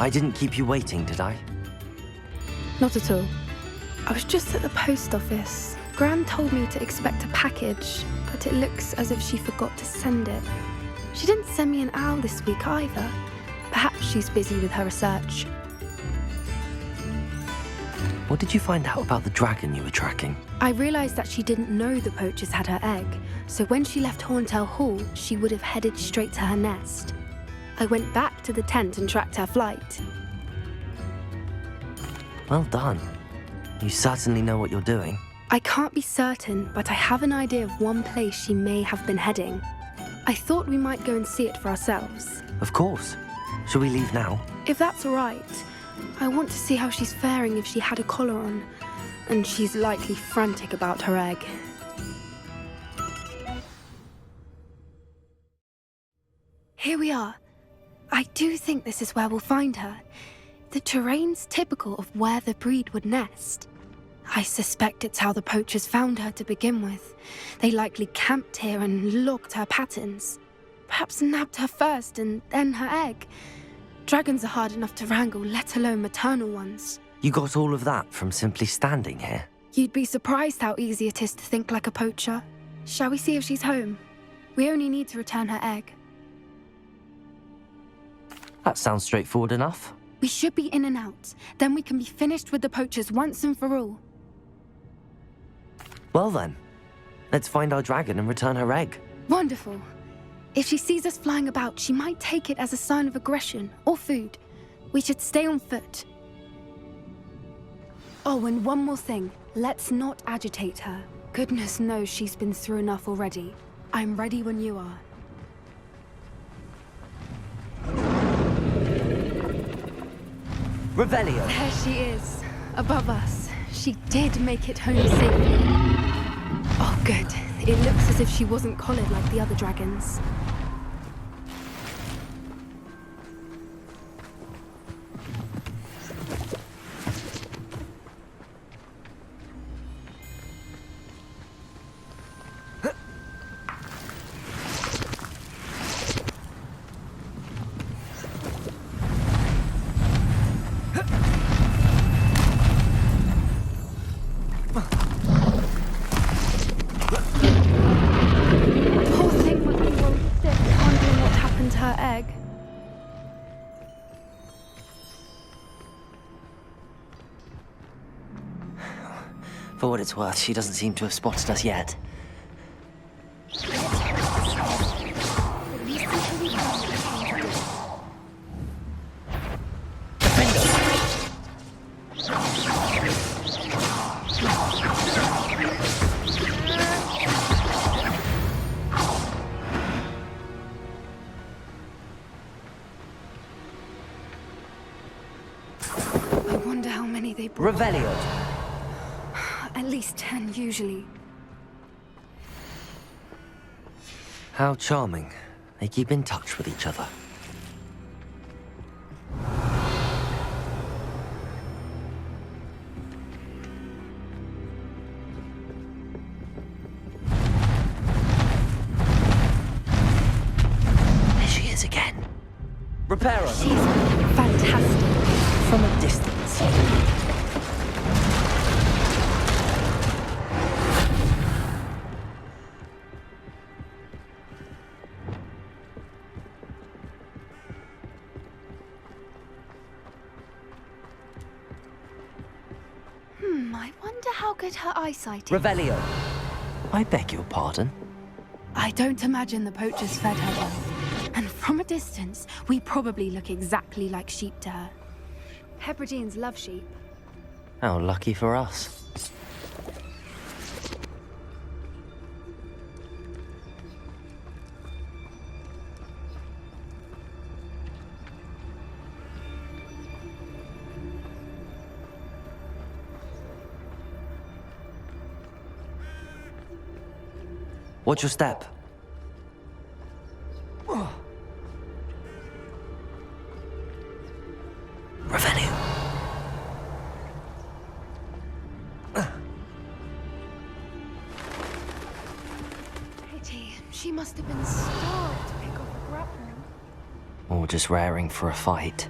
I didn't keep you waiting, did I? Not at all. I was just at the post office. Gran told me to expect a package, but it looks as if she forgot to send it. She didn't send me an owl this week either. Perhaps she's busy with her research. What did you find out about the dragon you were tracking? I realised that she didn't know the poachers had her egg, so when she left Horntail Hall, she would have headed straight to her nest. I went back to the tent and tracked her flight. Well done. You certainly know what you're doing. I can't be certain, but I have an idea of one place she may have been heading. I thought we might go and see it for ourselves. Of course. Shall we leave now? If that's all right. I want to see how she's faring if she had a collar on. And she's likely frantic about her egg. Here we are. I do think this is where we'll find her. The terrain's typical of where the breed would nest. I suspect it's how the poachers found her to begin with. They likely camped here and logged her patterns. Perhaps nabbed her first and then her egg. Dragons are hard enough to wrangle, let alone maternal ones. You got all of that from simply standing here? You'd be surprised how easy it is to think like a poacher. Shall we see if she's home? We only need to return her egg. That sounds straightforward enough. We should be in and out. Then we can be finished with the poachers once and for all. Well then, let's find our dragon and return her egg. Wonderful. If she sees us flying about, she might take it as a sign of aggression or food. We should stay on foot. Oh, and one more thing. Let's not agitate her. Goodness knows she's been through enough already. I'm ready when you are. Revelio! There she is, above us. She did make it home safely. Oh, good. It looks as if she wasn't collared like the other dragons. For what it's worth, she doesn't seem to have spotted us yet. I wonder how many they brought. Revelio! At least 10, usually. How charming. They keep in touch with each other. There she is again. Reparo! She's fantastic. From a distance. I wonder how good her eyesight is. Revelio! I beg your pardon? I don't imagine the poachers fed her well. And from a distance, we probably look exactly like sheep to her. Hebrideans love sheep. How lucky for us. Watch your step. Revelio. Pity. She must have been starved to pick up a grappling. Or just raring for a fight.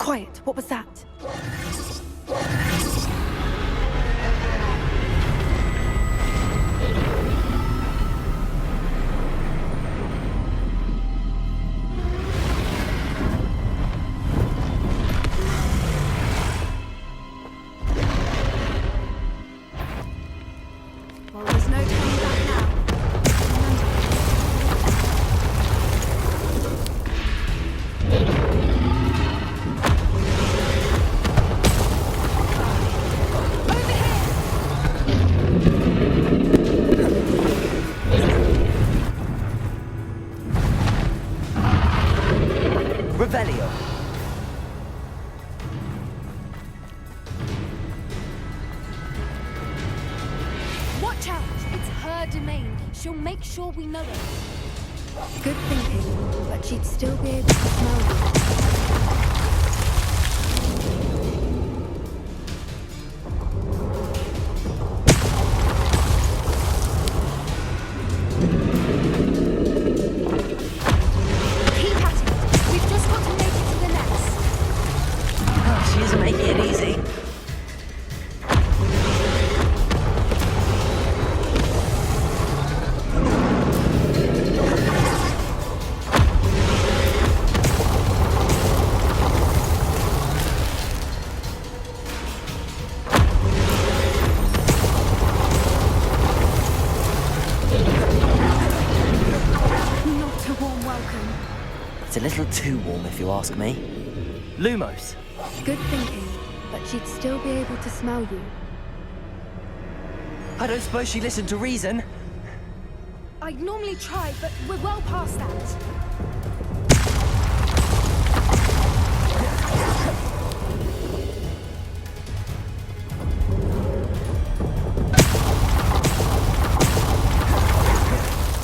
Quiet, what was that? Well, there's no turning back now. Revelio. Watch out! It's her domain. She'll make sure we know it. Good thinking, but she'd still be able to smell you. Keep at it. We've just got to make it to the nest. Oh, she isn't making it easy. Not a warm welcome. It's a little too warm, if you ask me. Lumos. Good thinking, but she'd still be able to smell you. I don't suppose she listened to reason. I'd normally try, but we're well past that.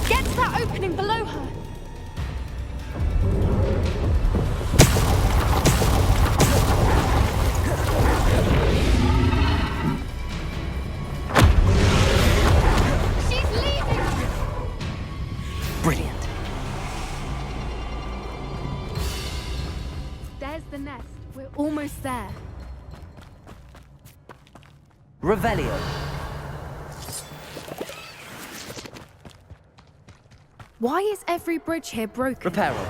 Get to that opening below her! She's leaving! Brilliant. There's the nest. We're almost there. Revelio. Why is every bridge here broken? Reparo.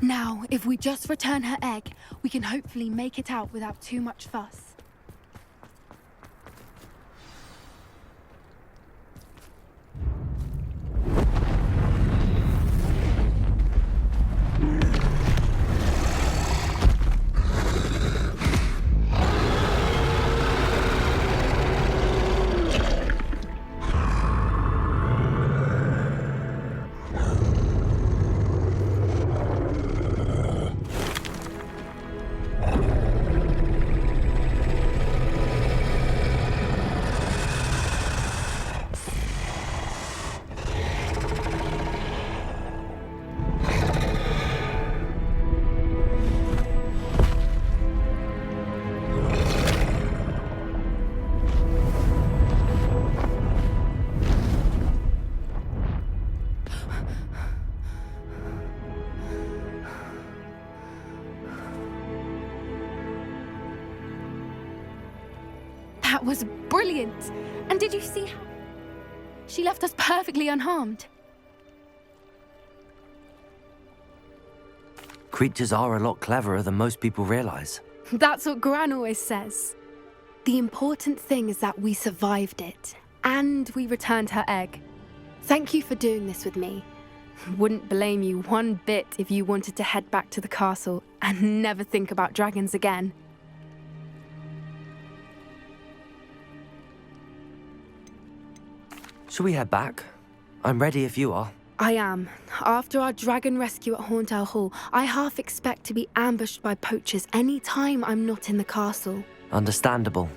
Now, if we just return her egg, we can hopefully make it out without too much fuss. That was brilliant! And did you see how she left us perfectly unharmed? Creatures are a lot cleverer than most people realize. That's what Gran always says. The important thing is that we survived it, and we returned her egg. Thank you for doing this with me. Wouldn't blame you one bit if you wanted to head back to the castle and never think about dragons again. Shall we head back? I'm ready if you are. I am. After our dragon rescue at Hauntel Hall, I half expect to be ambushed by poachers any time I'm not in the castle. Understandable.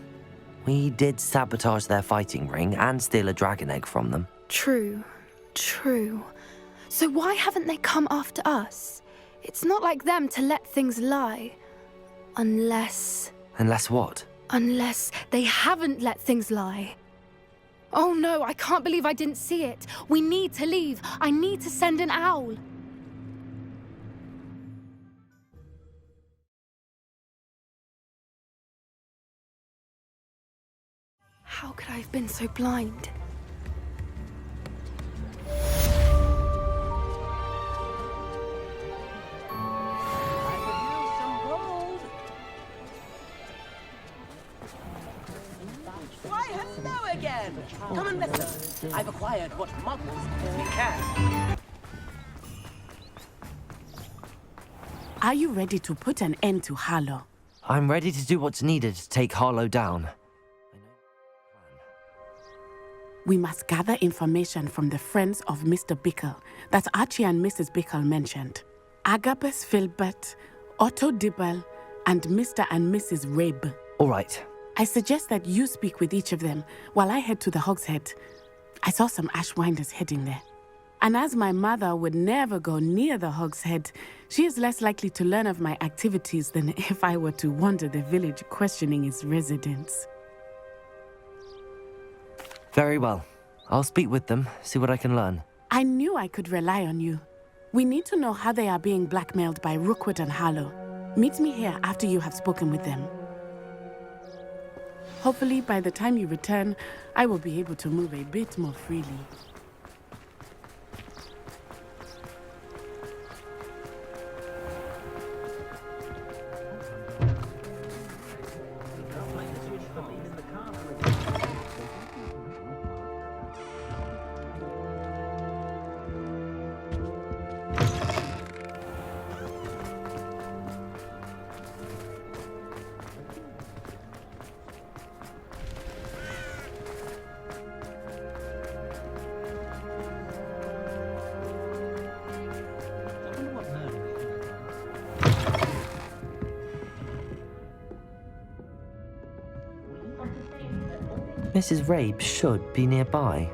We did sabotage their fighting ring and steal a dragon egg from them. True. So why haven't they come after us? It's not like them to let things lie. Unless Unless what? they haven't let things lie. Oh no, I can't believe I didn't see it. We need to leave. I need to send an owl. How could I have been so blind? Why, hello again! Come and listen. I've acquired what muggles can. Are you ready to put an end to Harlow? I'm ready to do what's needed to take Harlow down. We must gather information from the friends of Mr. Bickle that Archie and Mrs. Bickle mentioned. Agabus Filbert, Otto Dibble, and Mr. and Mrs. Rabe. All right. I suggest that you speak with each of them while I head to the Hogshead. I saw some Ashwinders heading there. And as my mother would never go near the Hogshead, she is less likely to learn of my activities than if I were to wander the village questioning its residents. Very well. I'll speak with them, see what I can learn. I knew I could rely on you. We need to know how they are being blackmailed by Rookwood and Harlow. Meet me here after you have spoken with them. Hopefully, by the time you return, I will be able to move a bit more freely. Mrs. Rabe should be nearby.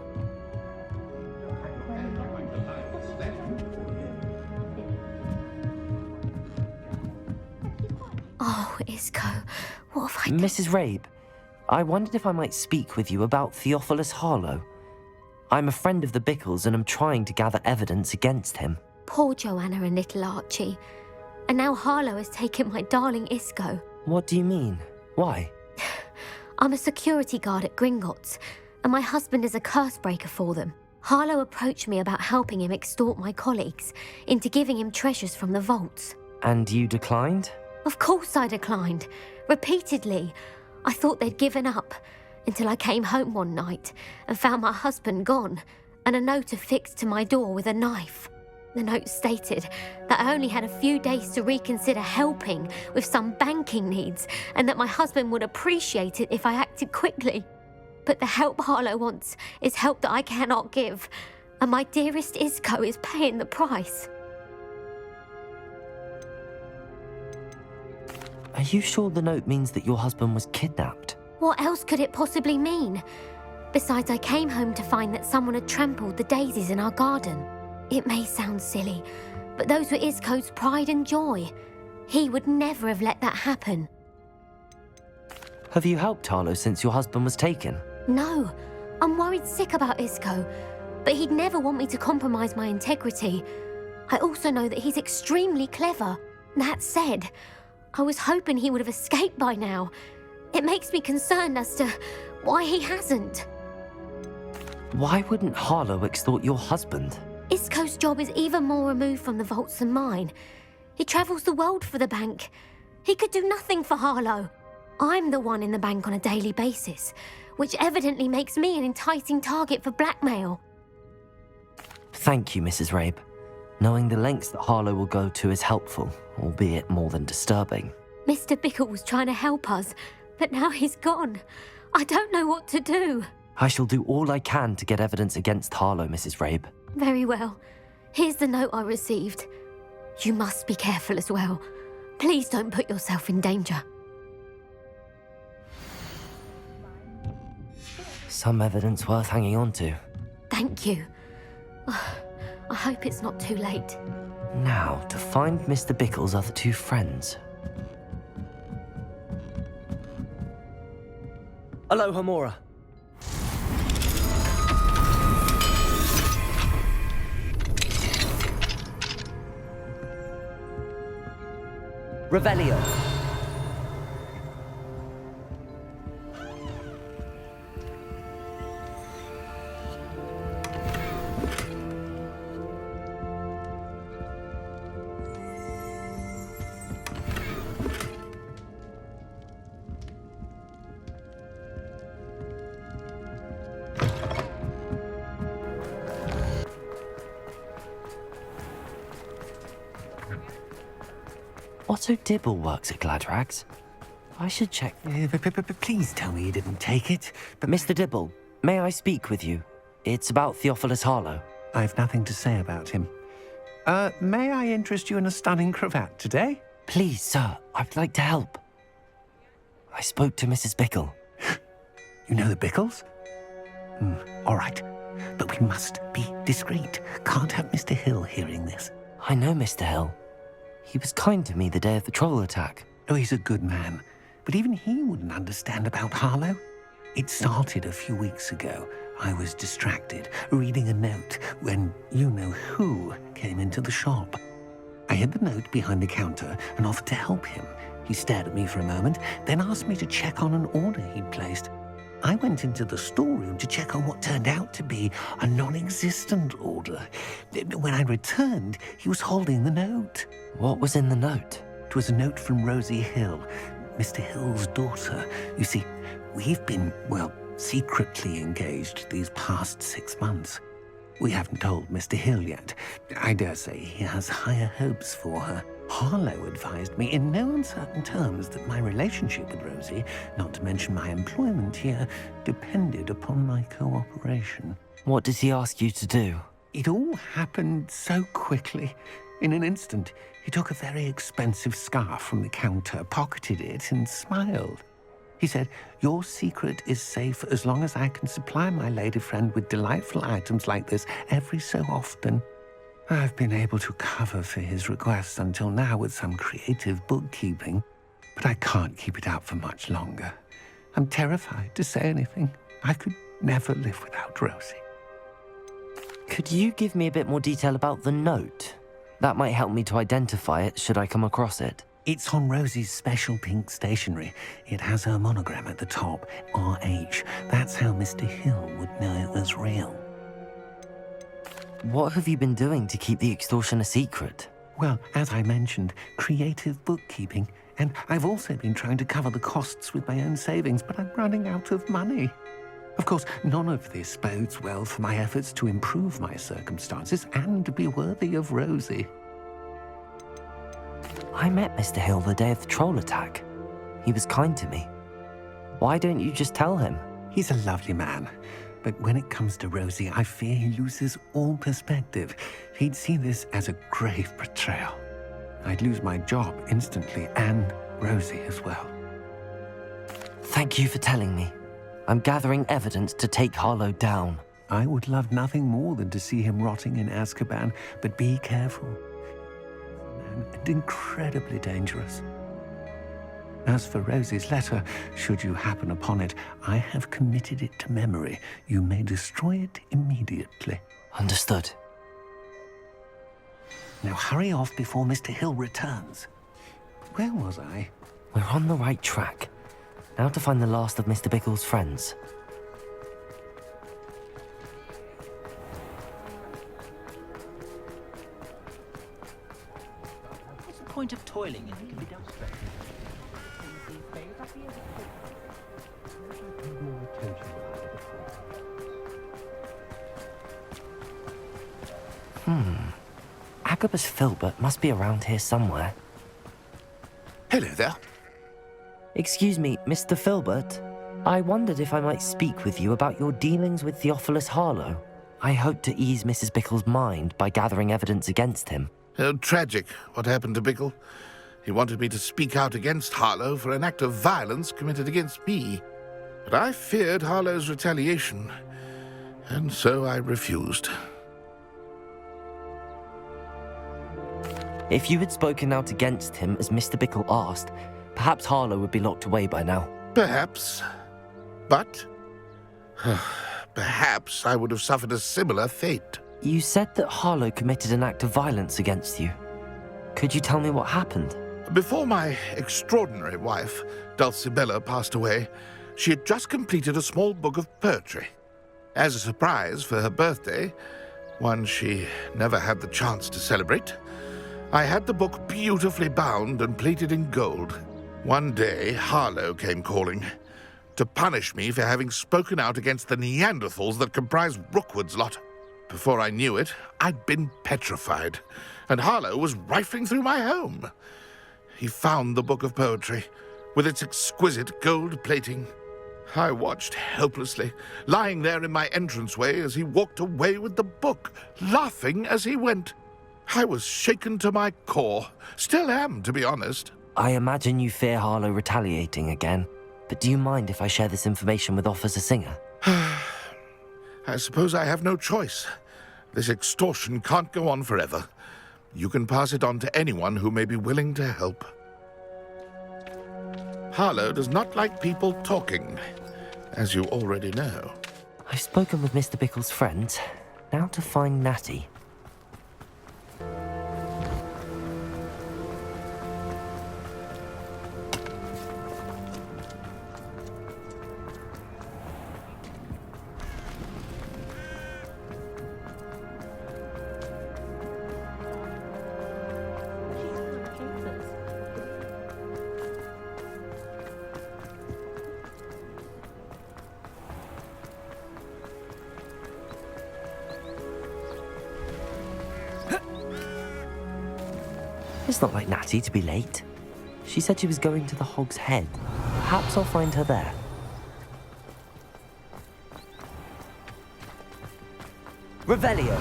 Oh, Isco, what have I done? Mrs. Rabe, I wondered if I might speak with you about Theophilus Harlow. I'm a friend of the Bickles and am trying to gather evidence against him. Poor Joanna and little Archie. And now Harlow has taken my darling Isco. What do you mean? Why? I'm a security guard at Gringotts, and my husband is a curse breaker for them. Harlow approached me about helping him extort my colleagues into giving him treasures from the vaults. And you declined? Of course I declined. Repeatedly. I thought they'd given up, until I came home one night and found my husband gone, and a note affixed to my door with a knife. The note stated that I only had a few days to reconsider helping with some banking needs, and that my husband would appreciate it if I acted quickly. But the help Harlow wants is help that I cannot give, and my dearest Isco is paying the price. Are you sure the note means that your husband was kidnapped? What else could it possibly mean? Besides, I came home to find that someone had trampled the daisies in our garden. It may sound silly, but those were Isco's pride and joy. He would never have let that happen. Have you helped Harlow since your husband was taken? No, I'm worried sick about Isco, but he'd never want me to compromise my integrity. I also know that he's extremely clever. That said, I was hoping he would have escaped by now. It makes me concerned as to why he hasn't. Why wouldn't Harlow extort your husband? Isco's job is even more removed from the vaults than mine. He travels the world for the bank. He could do nothing for Harlow. I'm the one in the bank on a daily basis, which evidently makes me an enticing target for blackmail. Thank you, Mrs. Rabe. Knowing the lengths that Harlow will go to is helpful, albeit more than disturbing. Mr. Bickle was trying to help us, but now he's gone. I don't know what to do. I shall do all I can to get evidence against Harlow, Mrs. Rabe. Very well. Here's the note I received. You must be careful as well. Please don't put yourself in danger. Some evidence worth hanging on to. Thank you. I hope it's not too late. Now, to find Mr. Bickle's other two friends. Aloha, Mora. Revelio. Otto Dibble works at Gladrags. I should check. Please tell me you didn't take it. But Mr. Dibble, may I speak with you? It's about Theophilus Harlow. I've nothing to say about him. May I interest you in a stunning cravat today? Please, sir, I'd like to help. I spoke to Mrs. Bickle. You know the Bickles? All right. But we must be discreet. Can't have Mr. Hill hearing this. I know Mr. Hill. He was kind to me the day of the troll attack. Oh, he's a good man. But even he wouldn't understand about Harlow. It started a few weeks ago. I was distracted, reading a note, when you-know-who came into the shop. I hid the note behind the counter and offered to help him. He stared at me for a moment, then asked me to check on an order he'd placed. I went into the storeroom to check on what turned out to be a non-existent order. When I returned, he was holding the note. What was in the note? It was a note from Rosie Hill, Mr. Hill's daughter. You see, we've been, secretly engaged these past 6 months. We haven't told Mr. Hill yet. I dare say he has higher hopes for her. Harlow advised me in no uncertain terms that my relationship with Rosie, not to mention my employment here, depended upon my cooperation. What did he ask you to do? It all happened so quickly. In an instant, he took a very expensive scarf from the counter, pocketed it, and smiled. He said, "Your secret is safe as long as I can supply my lady friend with delightful items like this every so often." I've been able to cover for his requests until now with some creative bookkeeping, but I can't keep it up for much longer. I'm terrified to say anything. I could never live without Rosie. Could you give me a bit more detail about the note? That might help me to identify it should I come across it. It's on Rosie's special pink stationery. It has her monogram at the top, RH. That's how Mr. Hill would know it was real. What have you been doing to keep the extortion a secret? Well, as I mentioned, creative bookkeeping. And I've also been trying to cover the costs with my own savings, but I'm running out of money. Of course, none of this bodes well for my efforts to improve my circumstances and be worthy of Rosie. I met Mr. Hill the day of the troll attack. He was kind to me. Why don't you just tell him? He's a lovely man. But when it comes to Rosie, I fear he loses all perspective. He'd see this as a grave betrayal. I'd lose my job instantly, and Rosie as well. Thank you for telling me. I'm gathering evidence to take Harlow down. I would love nothing more than to see him rotting in Azkaban, but be careful. And incredibly dangerous. As for Rosie's letter, should you happen upon it, I have committed it to memory. You may destroy it immediately. Understood. Now hurry off before Mr. Hill returns. Where was I? We're on the right track. Now to find the last of Mr. Bickle's friends. What's the point of toiling if it can be done straight? Agabus Filbert must be around here somewhere. Hello there. Excuse me, Mr. Filbert. I wondered if I might speak with you about your dealings with Theophilus Harlow. I hope to ease Mrs. Bickle's mind by gathering evidence against him. Tragic what happened to Bickle. He wanted me to speak out against Harlow for an act of violence committed against me. But I feared Harlow's retaliation, and so I refused. If you had spoken out against him as Mr. Bickle asked, perhaps Harlow would be locked away by now. Perhaps. But perhaps I would have suffered a similar fate. You said that Harlow committed an act of violence against you. Could you tell me what happened? Before my extraordinary wife, Dulcibella, passed away, she had just completed a small book of poetry. As a surprise for her birthday, one she never had the chance to celebrate, I had the book beautifully bound and plated in gold. One day, Harlow came calling to punish me for having spoken out against the Neanderthals that comprise Rookwood's lot. Before I knew it, I'd been petrified, and Harlow was rifling through my home. He found the book of poetry, with its exquisite gold plating. I watched helplessly, lying there in my entranceway as he walked away with the book, laughing as he went. I was shaken to my core. Still am, to be honest. I imagine you fear Harlow retaliating again, but do you mind if I share this information with Officer Singer? I suppose I have no choice. This extortion can't go on forever. You can pass it on to anyone who may be willing to help. Harlow does not like people talking, as you already know. I've spoken with Mr. Bickle's friends. Now to find Natty. It's not like Natty to be late. She said she was going to the Hog's Head. Perhaps I'll find her there. Revelio!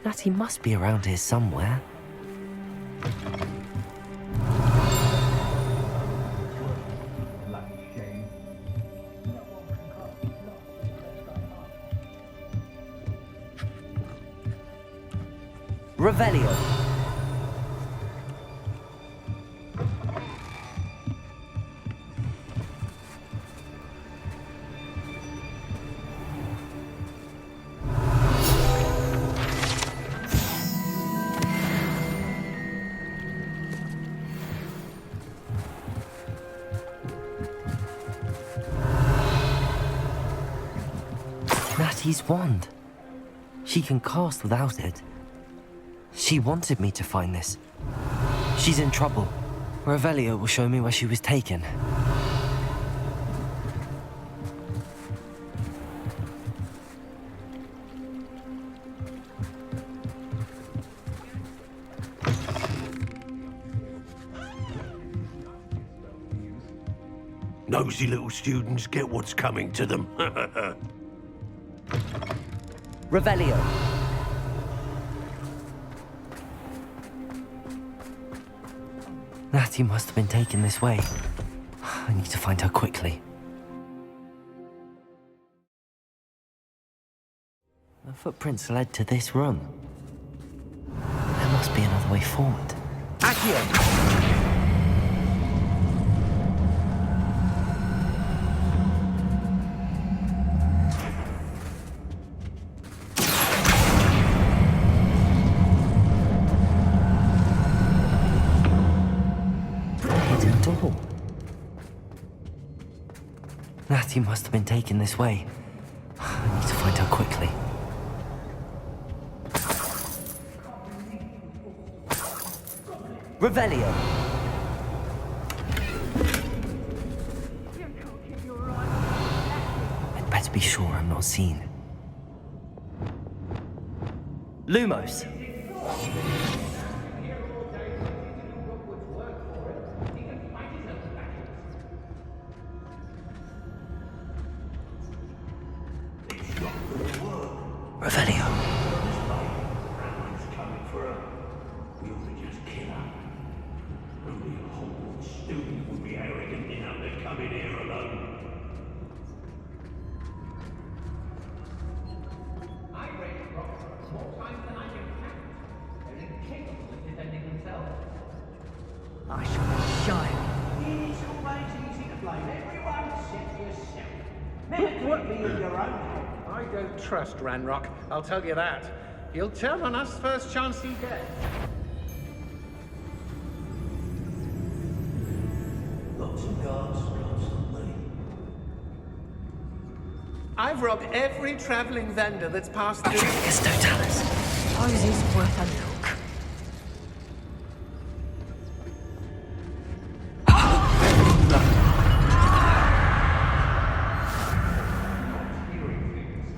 Natty must be around here somewhere. Revelio. Natty's wand. She can cast without it. She wanted me to find this. She's in trouble. Revelio will show me where she was taken. Nosy little students get what's coming to them. Revelio. Natty must have been taken this way. I need to find her quickly. The footprints led to this room. There must be another way forward. Accio! Natty must have been taken this way. I need to find her quickly. Revelio! I'd better be sure I'm not seen. Lumos! Revelio. Coming for her. We'll just kill her. Only a Hogwarts student would be arrogant enough to come in here alone. I don't trust Ranrock, I'll tell you that. He'll turn on us first chance he gets. Lots of guards constantly. I've robbed every traveling vendor that's passed through. Patricius Totalis. Posey's worth a look.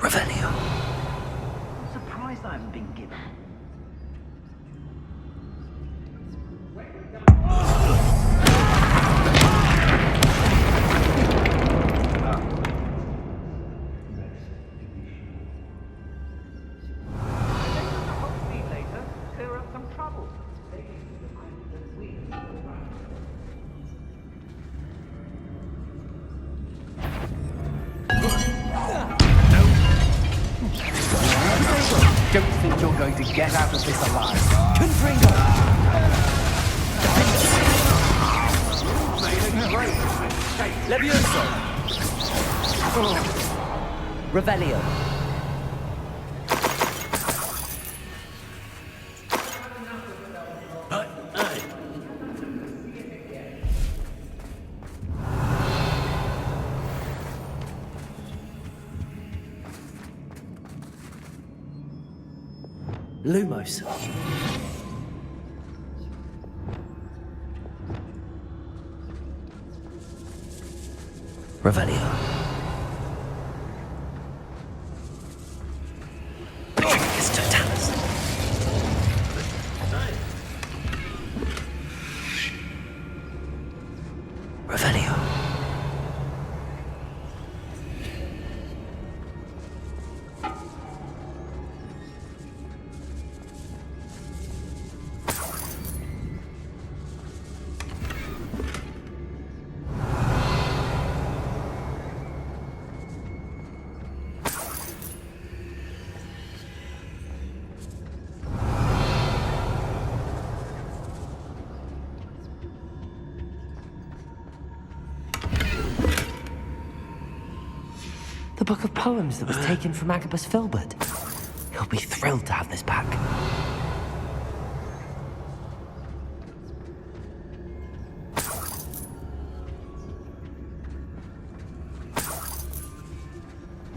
Revelio. I'm surprised I haven't been given. Don't think you're going to get out of this alive. Confringo! Made a great mistake. Levioso! Revelio. Lumos. Revelio. Patricius Totalis. Revelio. The book of poems that was taken from Agabus Filbert. He'll be thrilled to have this back.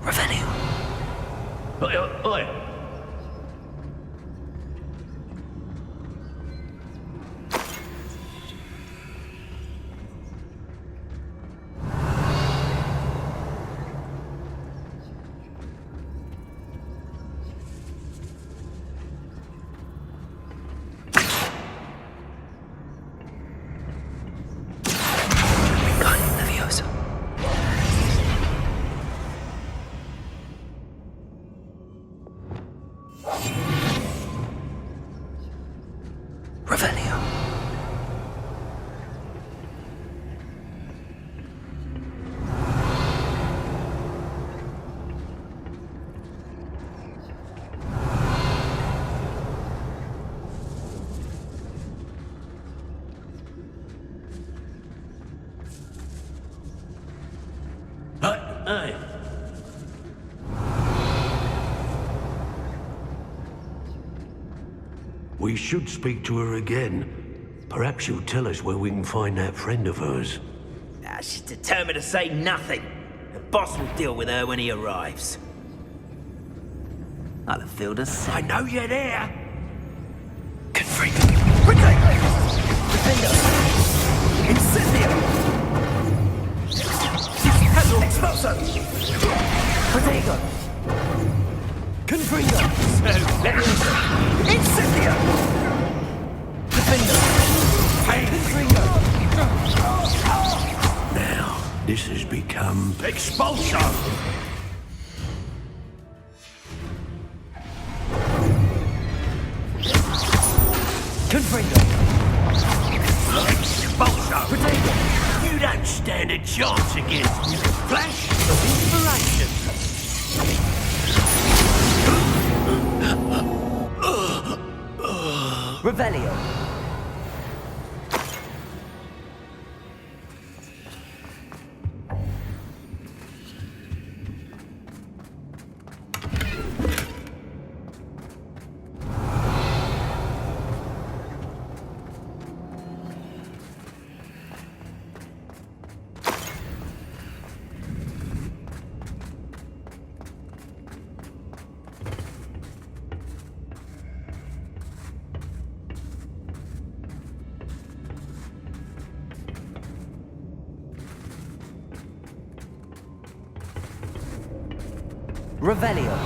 Revelio. Oi, oi. Levioso. Revelio. Hey. We should speak to her again. Perhaps she'll tell us where we can find that friend of hers. She's determined to say nothing. The boss will deal with her when he arrives. I'll have filled us. I know you're there. Confringo. Defender. Incendio. Expulso. Protego. Confringo. Levioso. Incendio. Defender. Confringo. Now, this has become expulsion. Confringo. Expulsion. Protego. You don't stand a chance against me. Flash of inspiration. Revelio. Revelio.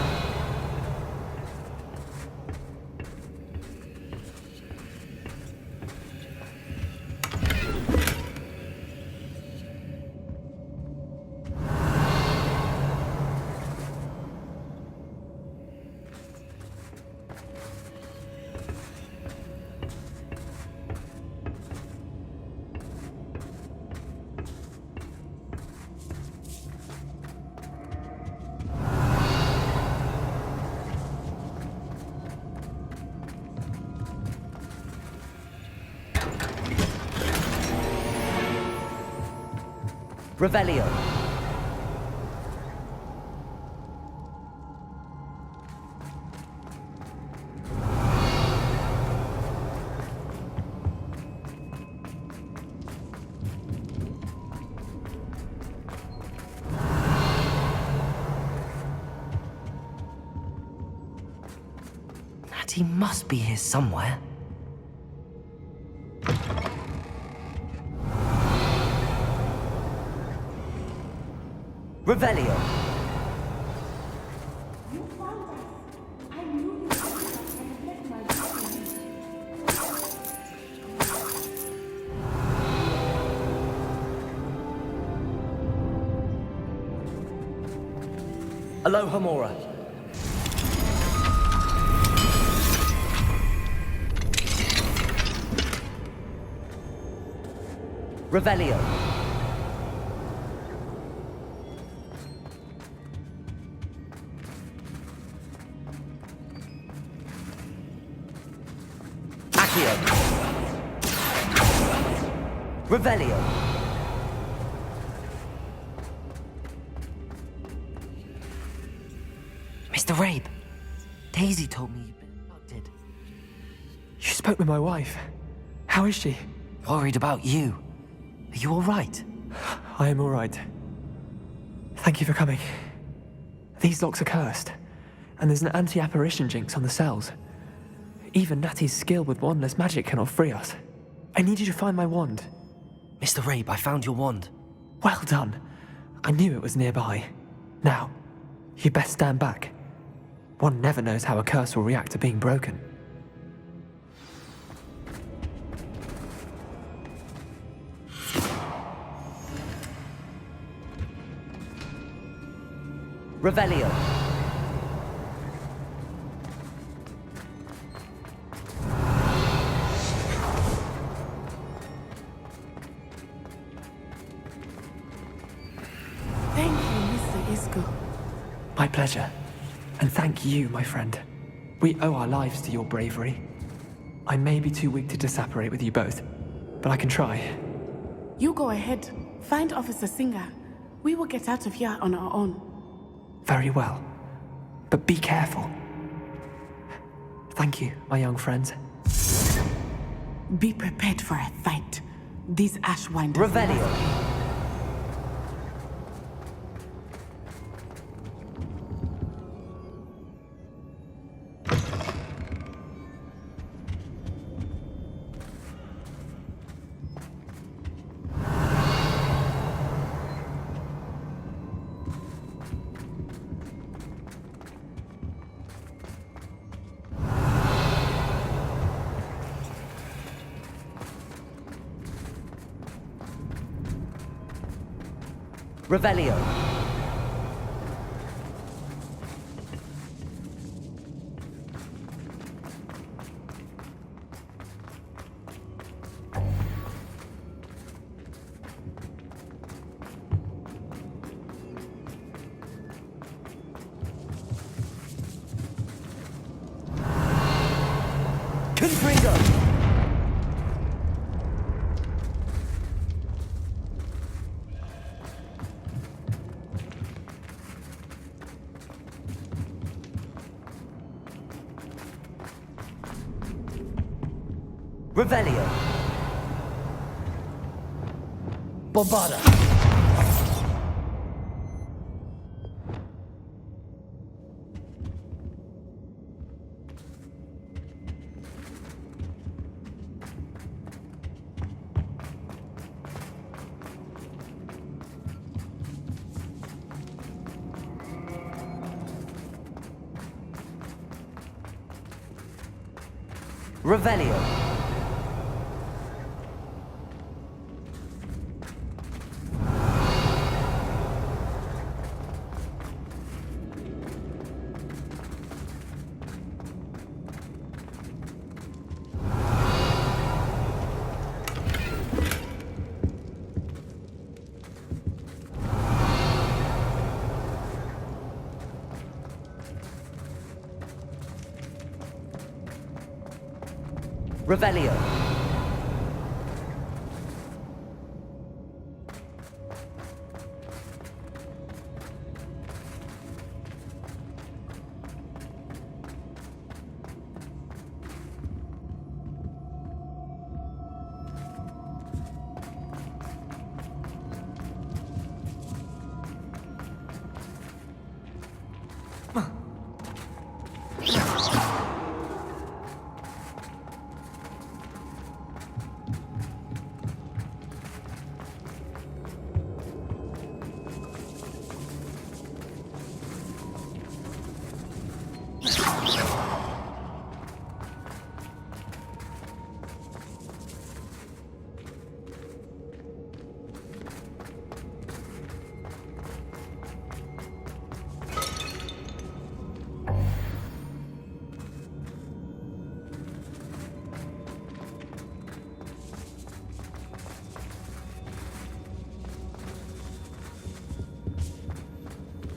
Revelio. Natty must be here somewhere. Revelio. Aloha Mora. Revelio. Revelio. Mr. Rabe, Daisy told me you'd been abducted. You spoke with my wife. How is she? Worried about you. Are you all right? I am all right. Thank you for coming. These locks are cursed, and there's an anti-apparition jinx on the cells. Even Natty's skill with wandless magic cannot free us. I need you to find my wand. Mr. Rabe, I found your wand. Well done. I knew it was nearby. Now, you best stand back. One never knows how a curse will react to being broken. Revelio. Thank you, Mr. Isco. My pleasure. And thank you, my friend. We owe our lives to your bravery. I may be too weak to disapparate with you both, but I can try. You go ahead. Find Officer Singer. We will get out of here on our own. Very well. But be careful. Thank you, my young friends. Be prepared for a fight. These Ashwinders... Revelio. Revelio. Confringo. Revelio. Bombada. Revelio. Revelio.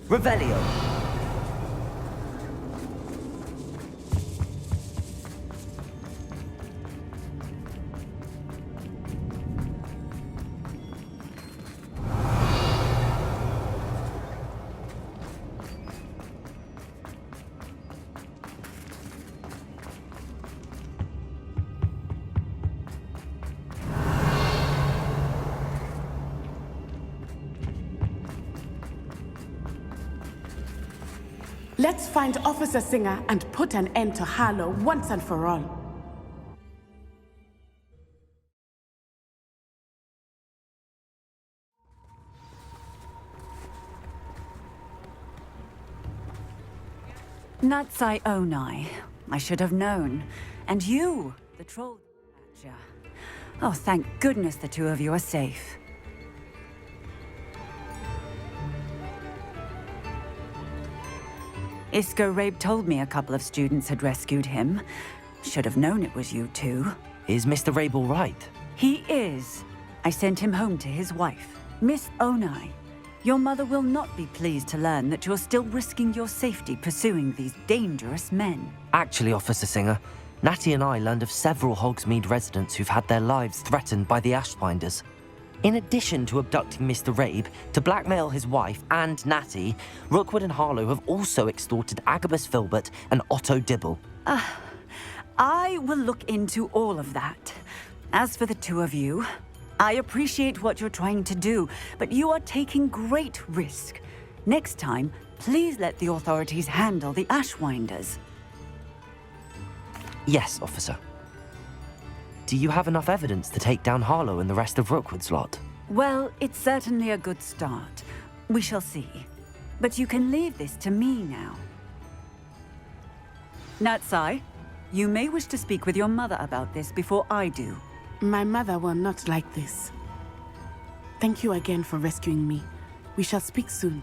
Revelio. Let's find Officer Singer and put an end to Harlow once and for all. Natsai Onai. I should have known. And you, the troll catcher. Oh, thank goodness the two of you are safe. Isco Rabe told me a couple of students had rescued him. Should have known it was you two. Is Mr. Rabe all right? He is. I sent him home to his wife. Miss Onai, your mother will not be pleased to learn that you're still risking your safety pursuing these dangerous men. Actually, Officer Singer, Natty and I learned of several Hogsmeade residents who've had their lives threatened by the Ashbinders. In addition to abducting Mr. Rabe to blackmail his wife and Natty, Rookwood and Harlow have also extorted Agabus Filbert and Otto Dibble. I will look into all of that. As for the two of you, I appreciate what you're trying to do, but you are taking great risk. Next time, please let the authorities handle the Ashwinders. Yes, officer. Do you have enough evidence to take down Harlow and the rest of Rookwood's lot? Well, it's certainly a good start. We shall see. But you can leave this to me now. Natsai, you may wish to speak with your mother about this before I do. My mother will not like this. Thank you again for rescuing me. We shall speak soon.